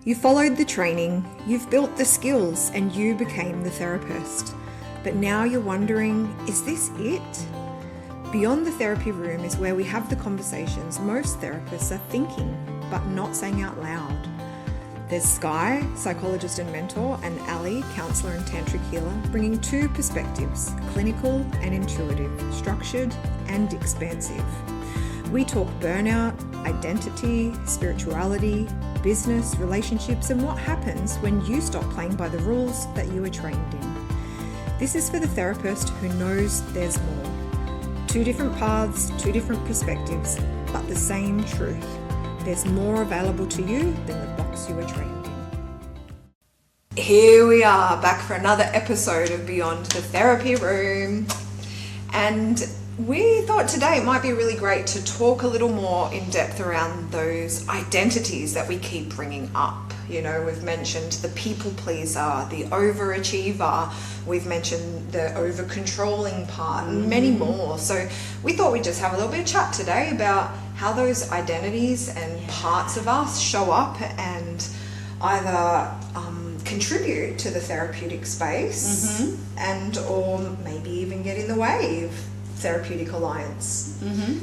You followed the training, you've built the skills, and you became the therapist. But now you're wondering, is this it? Beyond the therapy room is where we have the conversations most therapists are thinking, but not saying out loud. There's Skye, psychologist and mentor, and Ali, counsellor and tantric healer, bringing two perspectives, clinical and intuitive, structured and expansive. We talk burnout, identity, spirituality, business, relationships, and what happens when you stop playing by the rules that you were trained in. This is for the therapist who knows there's more. Two different paths, two different perspectives, but the same truth. There's more available to you than the box you were trained in. Here we are, back for another episode of Beyond the Therapy Room. And we thought today it might be really great to talk a little more in depth around those identities that we keep bringing up. You know, we've mentioned the people pleaser, the overachiever, we've mentioned the over-controlling part, and many more. So we thought we'd just have a little bit of chat today about how those identities and parts of us show up and either contribute to the therapeutic space and or maybe even get in the way of therapeutic alliance.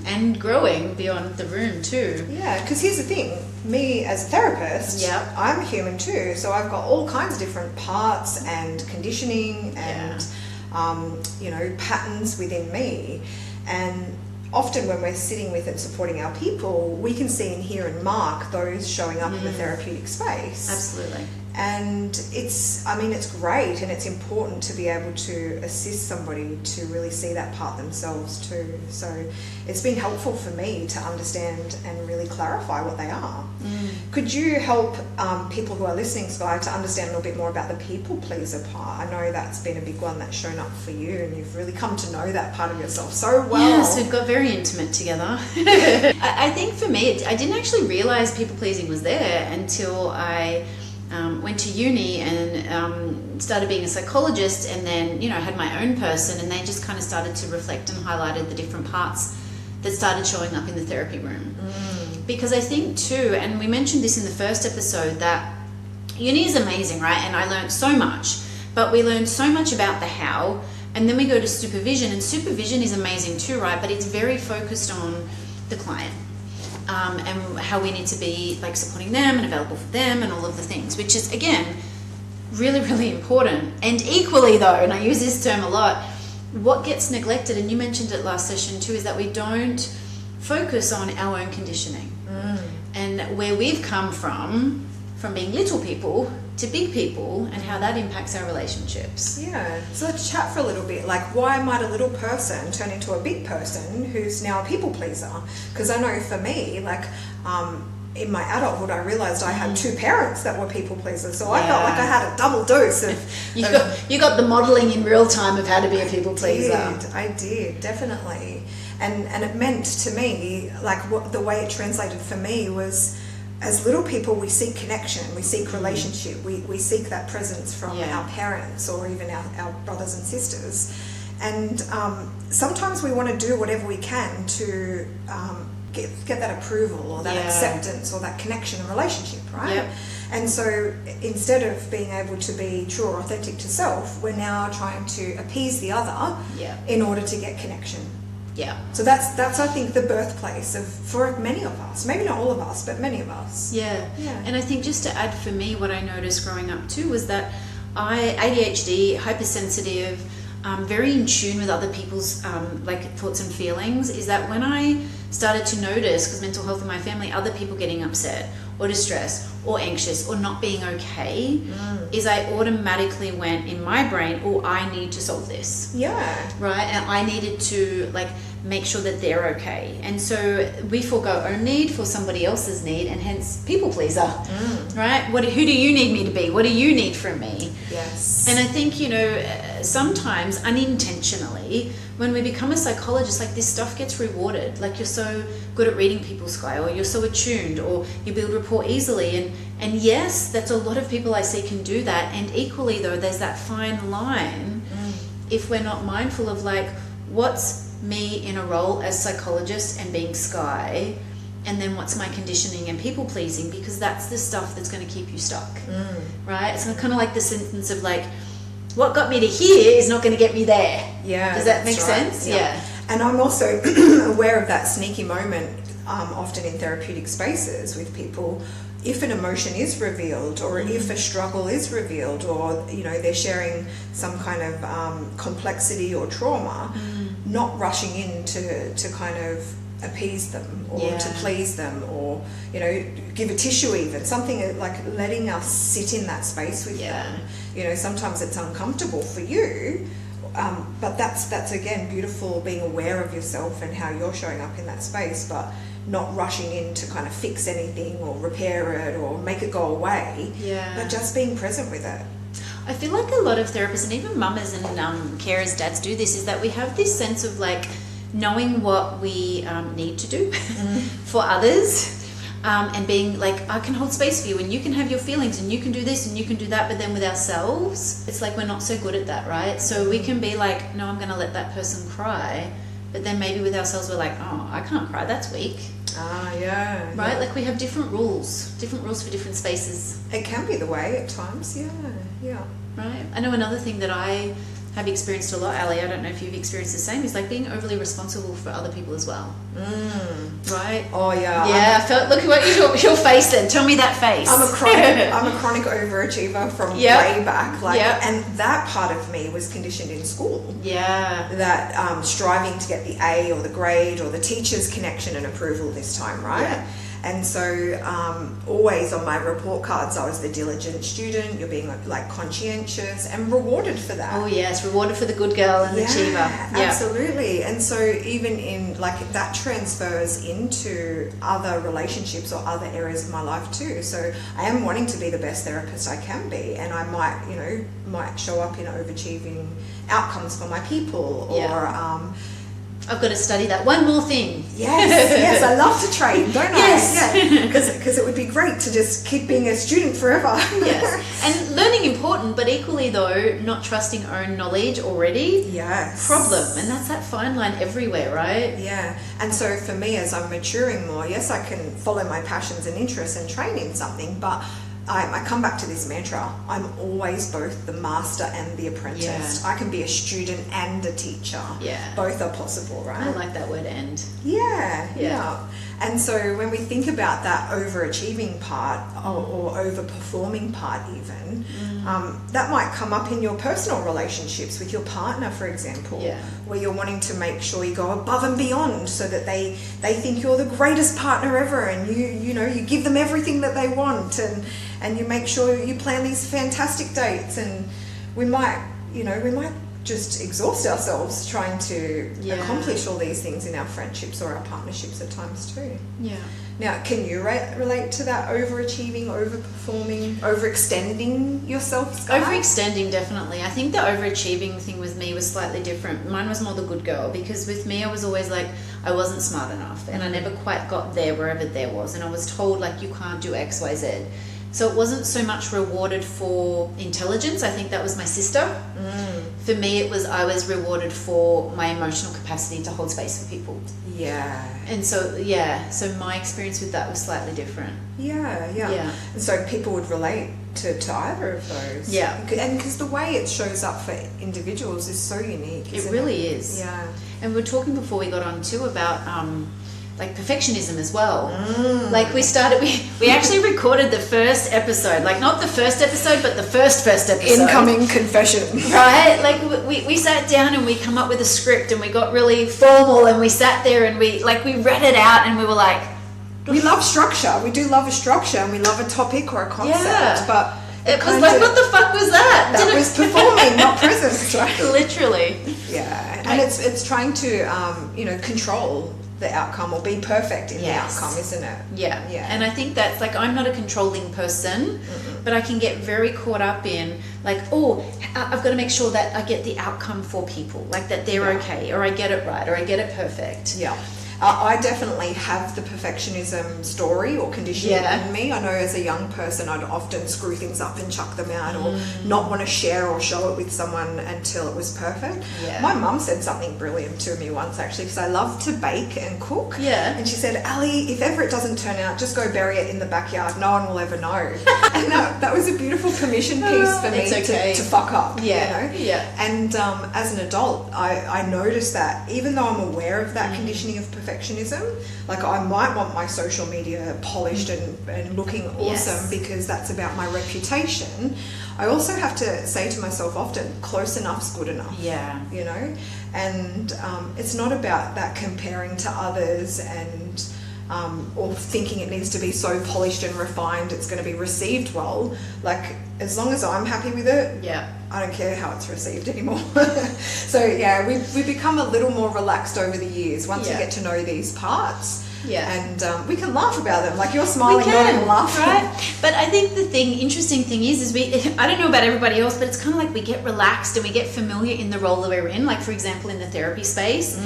And growing beyond the room too. Yeah, because here's the thing, me as a therapist, I'm a human too, so I've got all kinds of different parts and conditioning and patterns within me. And often when we're sitting with and supporting our people, we can see and hear and mark those showing up in the therapeutic space. Absolutely. And it's great and it's important to be able to assist somebody to really see that part themselves too. So it's been helpful for me to understand and really clarify what they are. Could you help people who are listening, Skye, to understand a little bit more about the people pleaser part? I know that's been a big one that's shown up for you and you've really come to know that part of yourself so well. Yes, we've got very intimate together. I think for me, I didn't actually realise people pleasing was there until I went to uni and started being a psychologist, and then had my own person, and they just kind of started to reflect and highlighted the different parts that started showing up in the therapy room. Because I think too, and we mentioned this in the first episode, that uni is amazing, right? And I learned so much, but we learned so much about the how, and then we go to supervision, and supervision is amazing too, right? But it's very focused on the client. And how we need to be like supporting them and available for them and all of the things, which is again really, really important. And equally though, and I use this term a lot, what gets neglected, and you mentioned it last session too, is that we don't focus on our own conditioning and where we've come from being little people to big people, and how that impacts our relationships. Yeah, so let's chat for a little bit. Like, why might a little person turn into a big person who's now a people pleaser? Because I know for me, like, in my adulthood, I realised I had two parents that were people pleasers, so I felt like I had a double dose of... you got the modelling in real time of how to be a people pleaser. I did, definitely. And it meant to me, like, the way it translated for me was... As little people, we seek connection, we seek relationship, we seek that presence from our parents or even our brothers and sisters. And sometimes we want to do whatever we can to get that approval or that acceptance or that connection and relationship, right? Yep. And so instead of being able to be true or authentic to self, we're now trying to appease the other in order to get connection. Yeah. So that's I think the birthplace for many of us. Maybe not all of us, but many of us. Yeah. And I think just to add for me, what I noticed growing up too was that ADHD, hypersensitive, very in tune with other people's thoughts and feelings, is that when I started to notice, because mental health in my family, other people getting upset or distressed or anxious or not being okay, is I automatically went in my brain, I need to solve this. Yeah. Right? And I needed to make sure that they're okay. And so we forego our own need for somebody else's need, and hence people pleaser. Right? Who do you need me to be? What do you need from me? Yes. And I think, sometimes unintentionally, when we become a psychologist, this stuff gets rewarded. Like, you're so good at reading people's Skye, or you're so attuned, or you build rapport easily. And yes, that's a lot of people I see can do that. And equally though, there's that fine line if we're not mindful of what's me in a role as psychologist and being Skye, and then what's my conditioning and people pleasing, because that's the stuff that's going to keep you stuck, right? It's kind of like the sentence of like, what got me to here is not going to get me there. Yeah. Does that make right. sense? Yeah. And I'm also aware of that sneaky moment, often in therapeutic spaces with people. If an emotion is revealed, or if a struggle is revealed, or they're sharing some kind of complexity or trauma, not rushing in to kind of appease them or to please them, or give a tissue, even something like letting us sit in that space with them. Sometimes it's uncomfortable for you, but that's again beautiful, being aware of yourself and how you're showing up in that space, but not rushing in to kind of fix anything or repair it or make it go away, but just being present with it. I feel like a lot of therapists and even mamas and carers, dads do this, is that we have this sense of like knowing what we need to do for others, and being like, I can hold space for you and you can have your feelings and you can do this and you can do that, but then with ourselves, it's like we're not so good at that, right? So we can be like, no, I'm going to let that person cry, but then maybe with ourselves we're like, oh, I can't cry, that's weak. Right? Like we have different rules for different spaces. It can be the way at times, Right? I know another thing that I have experienced a lot, Ali, I don't know if you've experienced the same, is like being overly responsible for other people as well. Right? Oh yeah. Yeah, I felt, look at what your face then. Tell me that face. I'm a chronic overachiever from way back. And that part of me was conditioned in school. Yeah. That striving to get the A or the grade or the teacher's connection and approval this time, right? Yeah. And so always on my report cards, I was the diligent student. You're being like conscientious and rewarded for that. Oh yes, rewarded for the good girl and the achiever. Absolutely. And so even in like that transfers into other relationships or other areas of my life too. So I am wanting to be the best therapist I can be, and I might show up in overachieving outcomes for my people, or I've got to study that one more thing. Yes, I love to train, don't I? Yes. Because it would be great to just keep being a student forever. Yes. And learning important, but equally though, not trusting own knowledge already. Yes. Problem. And that's that fine line everywhere, right? Yeah. And so for me, as I'm maturing more, yes, I can follow my passions and interests and train in something, but I come back to this mantra. I'm always both the master and the apprentice. I can be a student and a teacher. Both are possible, right? I like that word "and." Yeah. And so when we think about that overachieving part or overperforming part even, that might come up in your personal relationships with your partner, for example, where you're wanting to make sure you go above and beyond so that they think you're the greatest partner ever, and you give them everything that they want, and you make sure you plan these fantastic dates, and we might just exhaust ourselves trying to accomplish all these things in our friendships or our partnerships at times too. Now, can you relate to that overachieving, overperforming, overextending yourself, Skye? Overextending, definitely. I think the overachieving thing with me was slightly different. Mine was more the good girl, because with me I was always like, I wasn't smart enough and I never quite got there wherever there was, and I was told like, you can't do X, Y, Z. So it wasn't so much rewarded for intelligence. I think that was my sister. For me, I was rewarded for my emotional capacity to hold space for people. And so my experience with that was slightly different. And so people would relate to either of those. And because the way it shows up for individuals is so unique. It really is. And we were talking before we got on too about like perfectionism as well. Like we actually recorded the first episode, like not the first episode, but the first episode. Incoming confession. Right? Like we sat down and we come up with a script and we got really formal and we sat there and we read it out and we were like, we love structure. We do love a structure and we love a topic or a concept, but it was like, what the fuck was that? That was performing, not presence, right? Literally. And it's trying to control the outcome or be perfect in the outcome, isn't it? And I think that's like, I'm not a controlling person, but I can get very caught up in like, I've got to make sure that I get the outcome for people, like that they're okay, or I get it right, or I get it perfect. I definitely have the perfectionism story or conditioning in me. I know as a young person I'd often screw things up and chuck them out or not want to share or show it with someone until it was perfect. My mum said something brilliant to me once, actually, because I love to bake and cook. And she said, Ali, if ever it doesn't turn out, just go bury it in the backyard. No one will ever know. And that was a beautiful permission piece for me to fuck up. You know? And as an adult, I noticed that even though I'm aware of that conditioning of perfectionism, like I might want my social media polished and looking awesome because that's about my reputation, I also have to say to myself often, close enough's good enough. You know? And it's not about that comparing to others and or thinking it needs to be so polished and refined it's going to be received well. Like, as long as I'm happy with it, I don't care how it's received anymore. So we become a little more relaxed over the years once we get to know these parts. And we can laugh about them. Like, you're smiling, nodding, laughing. Right? But I think the interesting thing is I don't know about everybody else, but it's kind of like we get relaxed and we get familiar in the role that we're in. Like, for example, in the therapy space.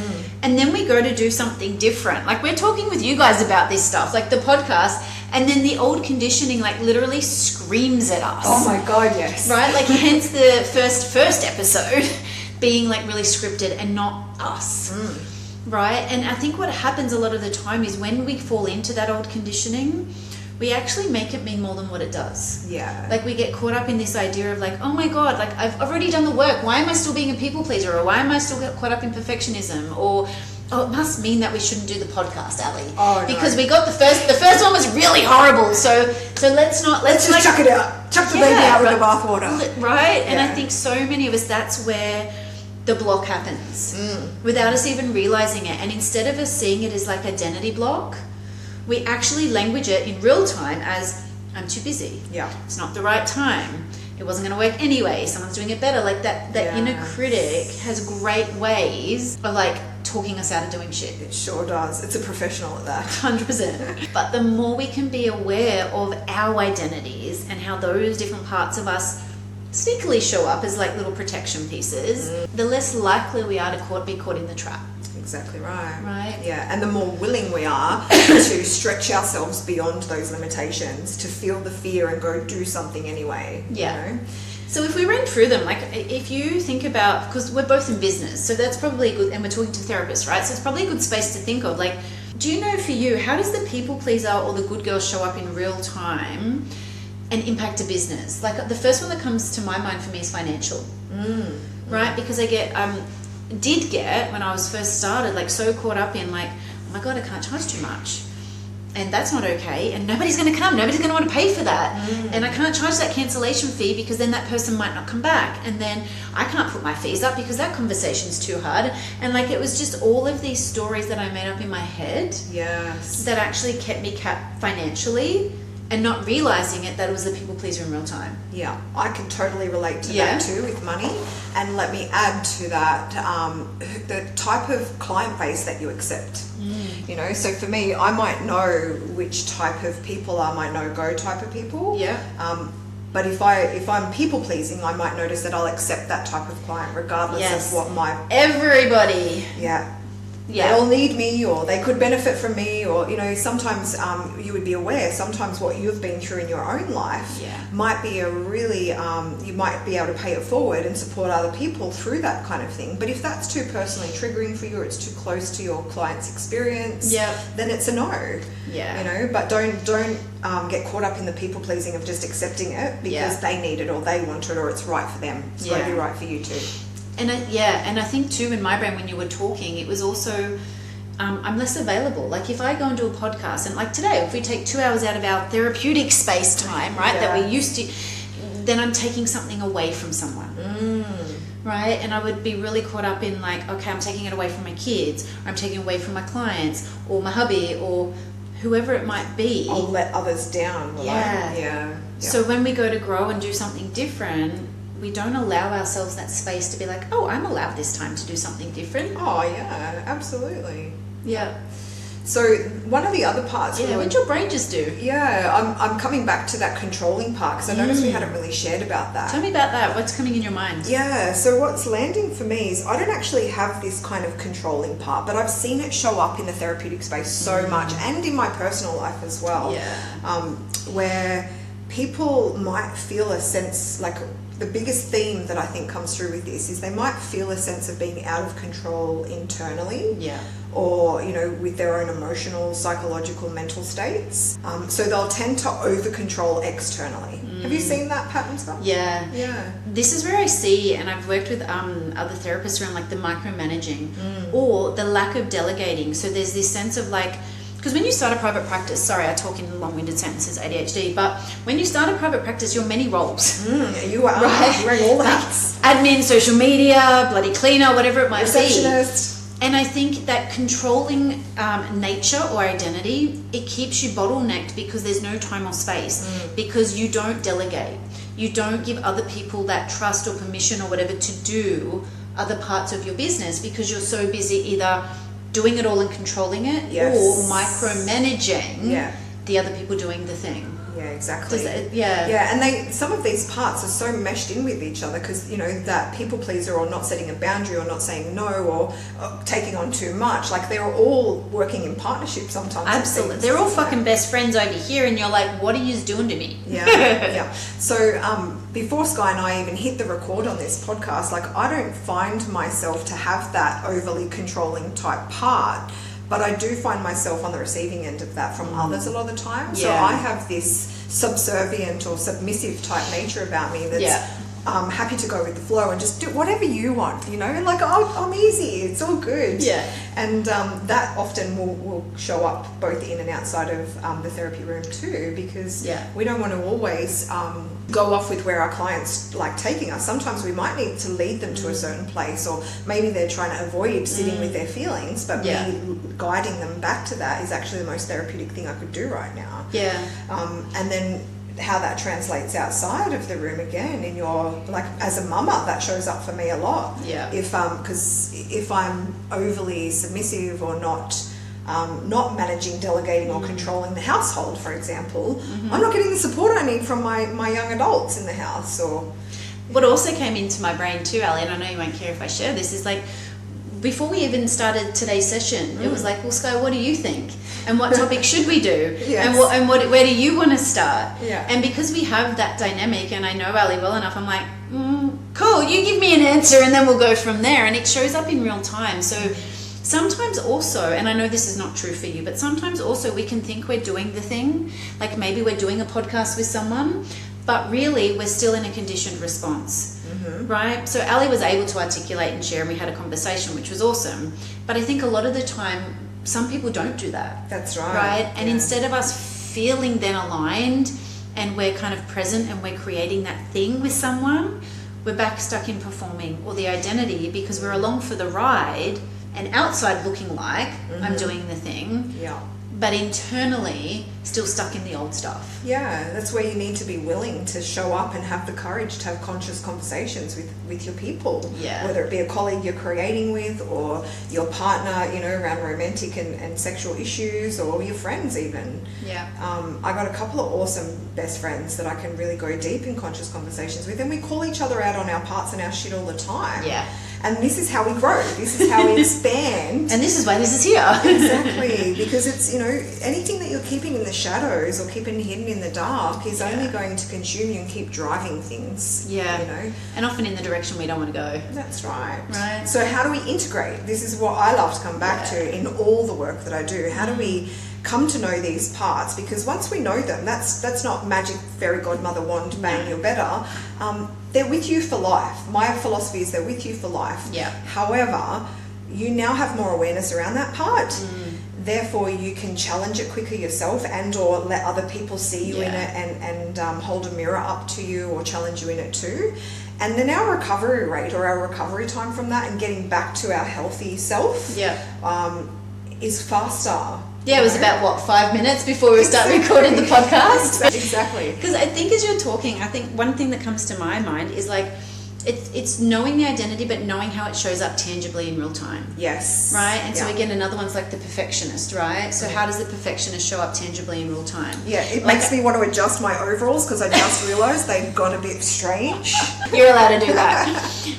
And then we go to do something different. Like, we're talking with you guys about this stuff, like the podcast, and then the old conditioning, like, literally screams at us. Oh my God, yes. Right? Like, hence the first episode being, like, really scripted and not us. Right? And I think what happens a lot of the time is when we fall into that old conditioning, we actually make it mean more than what it does. Like, we get caught up in this idea of like, oh my God, like I've already done the work. Why am I still being a people pleaser? Or why am I still caught up in perfectionism? Or, oh, it must mean that we shouldn't do the podcast, Ali. Because we got the first one was really horrible. So let's just like, chuck it out. Chuck the baby out with the bathwater. Right? And I think so many of us, that's where the block happens without us even realizing it. And instead of us seeing it as like identity block, we actually language it in real time as, I'm too busy. It's not the right time. It wasn't going to work anyway. Someone's doing it better. Like that inner critic has great ways of like talking us out of doing shit. It sure does. It's a professional at that. 100%. But the more we can be aware of our identities and how those different parts of us sneakily show up as like little protection pieces, the less likely we are to be caught in the trap. Exactly right. Right. And the more willing we are to stretch ourselves beyond those limitations, to feel the fear and go do something anyway. You know? So if we run through them, like if you think about, because we're both in business, so that's probably good, and we're talking to therapists, right? So it's probably a good space to think of, like, do you know for you, how does the people pleaser or the good girl show up in real time and impact a business? Like, the first one that comes to my mind for me is financial, right? Because I did get, when I was first started, like so caught up in like, oh my God, I can't charge too much. And that's not okay. And nobody's going to come. Nobody's going to want to pay for that. And I can't charge that cancellation fee because then that person might not come back. And then I can't put my fees up because that conversation's too hard. And like, it was just all of these stories that I made up in my head that actually kept me capped financially, and not realizing it, that it was the people pleaser in real time. I can totally relate to that too with money. And let me add to that, the type of client base that you accept. You know, so for me, I might know which type of people are my no-go type of people. But if I'm people pleasing, I might notice that I'll accept that type of client regardless of what my... Everybody. They all need me, or they could benefit from me, or, you know, sometimes you would be aware, sometimes what you've been through in your own life might be a really, you might be able to pay it forward and support other people through that kind of thing. But if that's too personally triggering for you, or it's too close to your client's experience, then it's a no. You know, but don't get caught up in the people pleasing of just accepting it because they need it or they want it or it's right for them. It's got to be right for you too. And I think too, in my brain, when you were talking, it was also, I'm less available. Like, if I go and do a podcast, and like today, if we take 2 hours out of our therapeutic space time, right, that we used to, then I'm taking something away from someone. Right? And I would be really caught up in like, okay, I'm taking it away from my kids, or I'm taking it away from my clients, or my hubby, or whoever it might be. I'll let others down. So when we go to grow and do something different, we don't allow ourselves that space to be like, oh, I'm allowed this time to do something different. Oh, yeah, absolutely. So one of the other parts... Yeah, what did your brain just do? Yeah, I'm coming back to that controlling part because I noticed we hadn't really shared about that. Tell me about that. What's coming in your mind? Yeah, so what's landing for me is I don't actually have this kind of controlling part, but I've seen it show up in the therapeutic space so much and in my personal life as well. Yeah. Where people might feel a sense, like the biggest theme that I think comes through with this is they might feel a sense of being out of control internally. Yeah. Or, you know, with their own emotional, psychological, mental states. So they'll tend to over-control externally. Have you seen that pattern, Scott? Yeah. Yeah. This is where I see, and I've worked with other therapists around like the micromanaging or the lack of delegating. So there's this sense of like, because when you start a private practice, sorry, I talk in long-winded sentences, ADHD, but when you start a private practice, you're many roles. You are. Right? You're wearing all the hats. Admin, social media, bloody cleaner, whatever it might Receptionist. be. And I think that controlling nature or identity, it keeps you bottlenecked because there's no time or space, because you don't delegate. You don't give other people that trust or permission or whatever to do other parts of your business because you're so busy either doing it all and controlling it or micromanaging the other people doing the thing. Yeah, exactly. Yeah, and some of these parts are so meshed in with each other because, you know, that people pleaser or not setting a boundary or not saying no or taking on too much, like they're all working in partnership sometimes. Absolutely. They're all fucking best friends over here and you're like, what are you doing to me? Yeah. So before Skye and I even hit the record on this podcast, like I don't find myself to have that overly controlling type part. But I do find myself on the receiving end of that from others a lot of the time. So I have this subservient or submissive type nature about me that's happy to go with the flow and just do whatever you want, you know? Like, I'm easy. It's all good. Yeah. And that often will show up both in and outside of the therapy room too, because we don't want to always go off with where our clients like taking us. Sometimes we might need to lead them to a certain place, or maybe they're trying to avoid sitting with their feelings, but me guiding them back to that is actually the most therapeutic thing I could do right now. Yeah. And then how that translates outside of the room again in your, like as a mama, that shows up for me a lot. Yeah. Because if I'm overly submissive or not managing, delegating or controlling the household, for example, I'm not getting the support I need from my young adults in the house. Or what also came into my brain too, Ali, and I know you won't care if I share this, is like before we even started today's session, it was like, well, Skye, what do you think? And what topic should we do? Yes. And where do you want to start? Yeah. And because we have that dynamic, and I know Ali well enough, I'm like, cool, you give me an answer and then we'll go from there. And it shows up in real time. So sometimes also, and I know this is not true for you, but sometimes also we can think we're doing the thing, like maybe we're doing a podcast with someone, but really we're still in a conditioned response. Right? So Ali was able to articulate and share, and we had a conversation, which was awesome. But I think a lot of the time, some people don't do that. That's right. Right? And instead of us feeling then aligned and we're kind of present and we're creating that thing with someone, we're back stuck in performing or the identity because we're along for the ride and outside looking like I'm doing the thing. Yeah. But internally still stuck in the old stuff. Yeah, that's where you need to be willing to show up and have the courage to have conscious conversations with your people. Yeah. Whether it be a colleague you're creating with or your partner, you know, around romantic and sexual issues, or your friends even. Yeah. I got a couple of awesome best friends that I can really go deep in conscious conversations with, and we call each other out on our parts and our shit all the time. Yeah. And this is how we grow. This is how we expand. And this is why this is here. Exactly. Because it's, you know, anything that you're keeping in the shadows or keeping hidden in the dark is only going to consume you and keep driving things. Yeah. You know? And often in the direction we don't want to go. That's right. Right. So how do we integrate? This is what I love to come back to in all the work that I do. How do we come to know these parts? Because once we know them, that's not magic fairy godmother wand, bang, you're better. They're with you for life. My philosophy is they're with you for life. Yeah. However, you now have more awareness around that part. Therefore, you can challenge it quicker yourself and or let other people see you in it and hold a mirror up to you or challenge you in it too. And then our recovery rate or our recovery time from that and getting back to our healthy self is faster. Yeah, it was about, what, 5 minutes before we start recording the podcast? Exactly. Because I think as you're talking, I think one thing that comes to my mind is like, it's knowing the identity, but knowing how it shows up tangibly in real time. Yes. Right? And so Yeah. again, another one's like the perfectionist, right? So how does the perfectionist show up tangibly in real time? Yeah, it makes me want to adjust my overalls because I just realised they've gone a bit strange. You're allowed to do that.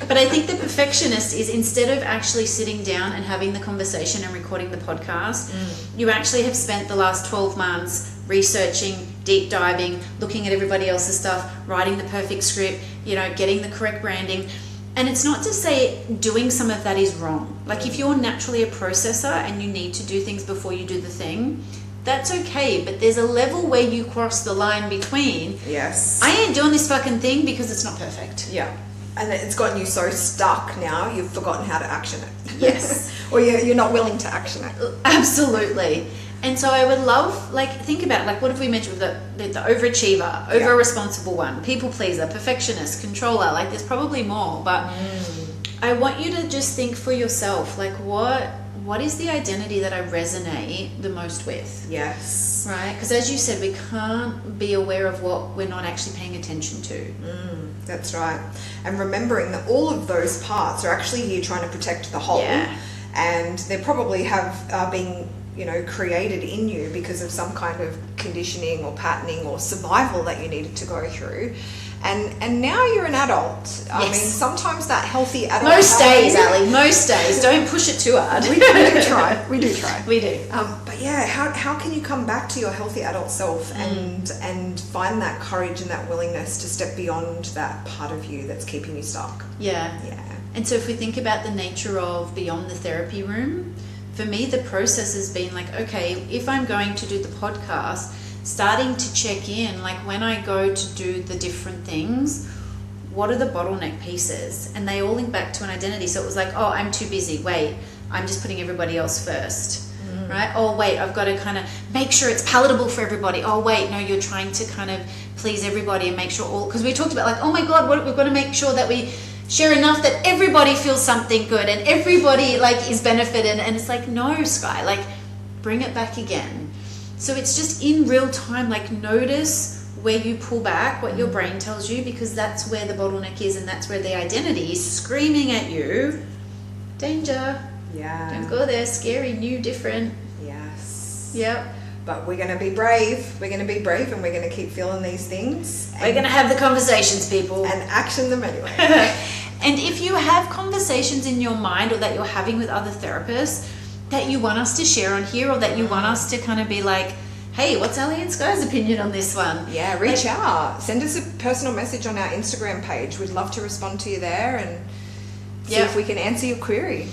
But I think the perfectionist is, instead of actually sitting down and having the conversation and recording the podcast, you actually have spent the last 12 months researching, deep diving, looking at everybody else's stuff, writing the perfect script, getting the correct branding. And it's not to say doing some of that is wrong. Like if you're naturally a processor and you need to do things before you do the thing, that's okay. But there's a level where you cross the line between, Yes. I ain't doing this fucking thing because it's not perfect. Yeah. And it's gotten you so stuck now, you've forgotten how to action it. Yes. Or you're not willing to action it. Absolutely. And so I would love, think about, what have we mentioned with the overachiever, over-responsible one, people pleaser, perfectionist, controller, there's probably more, but I want you to just think for yourself, what is the identity that I resonate the most with? Yes. Right? Because as you said, we can't be aware of what we're not actually paying attention to. That's right. And remembering that all of those parts are actually here trying to protect the whole. Yeah. And they probably have been created in you because of some kind of conditioning or patterning or survival that you needed to go through. And now you're an adult. I mean, sometimes that healthy adult... Most days, Ali, most days. Don't push it too hard. We do try. We do try. We do. But yeah, how can you come back to your healthy adult self and find that courage and that willingness to step beyond that part of you that's keeping you stuck? Yeah. Yeah. And so if we think about the nature of beyond the therapy room, for me, the process has been okay, if I'm going to do the podcast, starting to check in, when I go to do the different things, what are the bottleneck pieces? And they all link back to an identity. So it was oh, I'm too busy. Wait, I'm just putting everybody else first. Right? Oh, wait, I've got to kind of make sure it's palatable for everybody. Oh, wait, no, you're trying to kind of please everybody and make sure because we talked about oh my God, we've got to make sure that we share enough that everybody feels something good and everybody is benefited. And it's no, Skye, bring it back again. So it's just in real time, notice where you pull back, what your brain tells you, because that's where the bottleneck is and that's where the identity is screaming at you. Danger. Yeah. Don't go there. Scary, new, different. Yes. Yep. But we're going to be brave. We're going to be brave and we're going to keep feeling these things. We're going to have the conversations, people. And action them anyway. And if you have conversations in your mind or that you're having with other therapists that you want us to share on here or that you want us to kind of be hey, what's Ali and Skye's opinion on this one? Yeah, reach out. Send us a personal message on our Instagram page. We'd love to respond to you there and see if we can answer your query.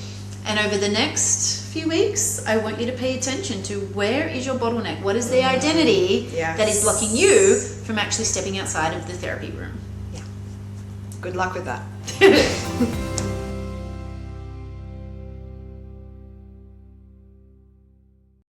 And over the next few weeks, I want you to pay attention to where is your bottleneck? What is the identity that is blocking you from actually stepping outside of the therapy room? Yeah. Good luck with that.